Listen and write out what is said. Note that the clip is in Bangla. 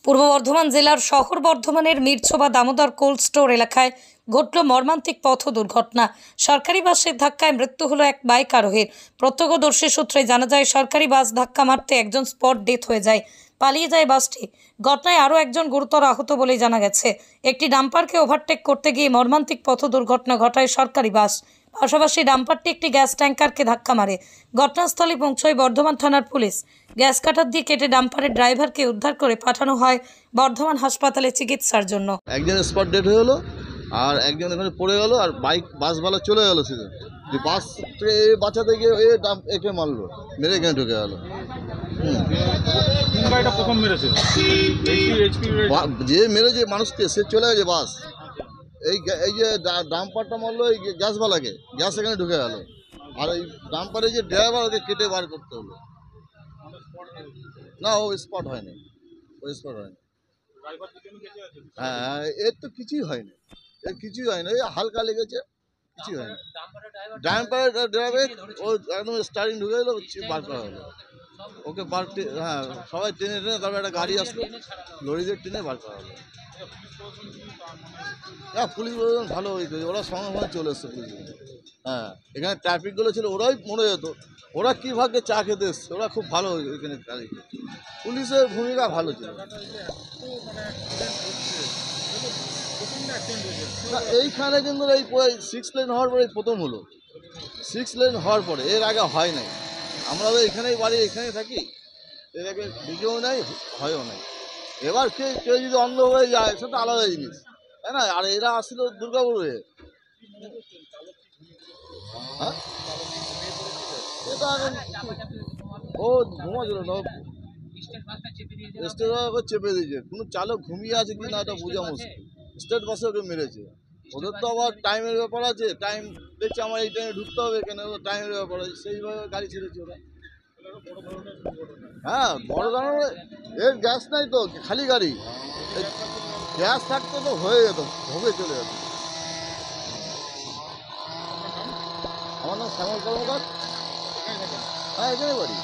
পূর্ব বর্ধমান জেলার শহর বর্ধমানের মিরছোবা দামোদর কোল্ড স্টোর এলাকায় ঘটল মর্মান্তিক পথ দুর্ঘটনা। সরকারি বাসের ধাক্কায় মৃত্যু হলো এক বাইক আরোহীর। প্রত্যক্ষদর্শী সূত্রে জানা যায়, সরকারি বাস ধাক্কা মারতে একজন স্পট ডেথ হয়ে যায়, পালিয়ে যায় বাসটি। ঘটনায় আরও একজন গুরুতর আহত বলেই জানা গেছে। একটি ডাম্পারকে ওভারটেক করতে গিয়ে মর্মান্তিক পথ দুর্ঘটনা ঘটায় সরকারি বাস। পাশাপাশি ডাম্পারটি একটি গ্যাস ট্যাঙ্কারকে ধাক্কা মারে। ঘটনাস্থলে পৌঁছয় বর্ধমান থানার পুলিশ। গ্যাস কাটার দিয়ে কেটে ডাম্পারের ড্রাইভারকে উদ্ধার করে পাঠানো হয় বর্ধমান হাসপাতালে চিকিৎসার জন্য। একজন স্পট ডেড হয়ে হলো, আর একজন এখানে পড়ে গেল, আর বাসওয়ালা চলে গেল। সেটা বাস বাঁচাতে গিয়ে একে মারলো, মেরে এখানে ঢুকে গেল। প্রথম মেরেছে যে মেরেছে মানুষকে, সে চলে গেছে বাস। এই যে ডাম্পারটা মারলো এই গ্যাসওয়ালাকে, গ্যাস এখানে ঢুকে গেল। আর এই ডাম্পারের যে ড্রাইভার, ওকে কেটে বার করতে হলো। না, ও স্পট হয়নি, হ্যাঁ, এর তো কিছুই হয়নি, এই হালকা লেগেছে, কিছুই হয়নি। ডাম্পারের ড্রাইভার ও একদম স্টার্টিং ঢুকে গেলো, বার করা হলো ওকে। হ্যাঁ, সবাই টেনে তারপর একটা গাড়ি আসলো, লরি দিয়ে টেনে বার করা হলো। হ্যাঁ, পুলিশ প্রশাসন ভালো হয়েছে, ওরা সঙ্গে সঙ্গে চলে এসছে পুলিশ। হ্যাঁ, এখানে ট্রাফিকগুলো ছিল, ওরাই মরে যেত। ওরা কী ভাগ্যে চা খেতে এসছে, ওরা খুব ভালো এখানে গাড়ি। পুলিশের ভূমিকা ভালো ছিল। না, এইখানে কিন্তু এই 6 লেন হওয়ার পরে প্রথম হলো। 6 লেন হওয়ার পরে, এর আগে হয় নাই। আমরা তো এখানেই বাড়ি, এখানেই থাকি, এর আগে দিকেও নাই, হয়ও নাই। এবার কেউ যদি অন্ধ হয়ে যায়, সেটা আলাদা জিনিস, তাই না? আর এরা আসছিল দুর্গাপুর হয়ে। হ্যাঁ, এটা এখন ও ঘুমাছিল না, স্টেট বাসে চেপে দিয়েছে। কোনো চালক ঘুমিয়ে আছে কি না এটা বোঝা মুশকিল। স্টেট বাসে ওকে মেরেছে। ওদের তো আবার টাইমের ব্যাপার আছে, টাইম দেখছে আমার এই টাইমে ঢুকতে হবে, কেন টাইমের ব্যাপার আছে, সেইভাবে গাড়ি ছেড়েছে ওরা। হ্যাঁ, বড় ধরনের এর গ্যাস নাই তো, খালি গাড়ি। গ্যাস থাকতো তো হয়ে যেত, ভোগে চলে যেত। আমার নাম শ্যামল কর্মকার। হ্যাঁ, এখানে বাড়ি।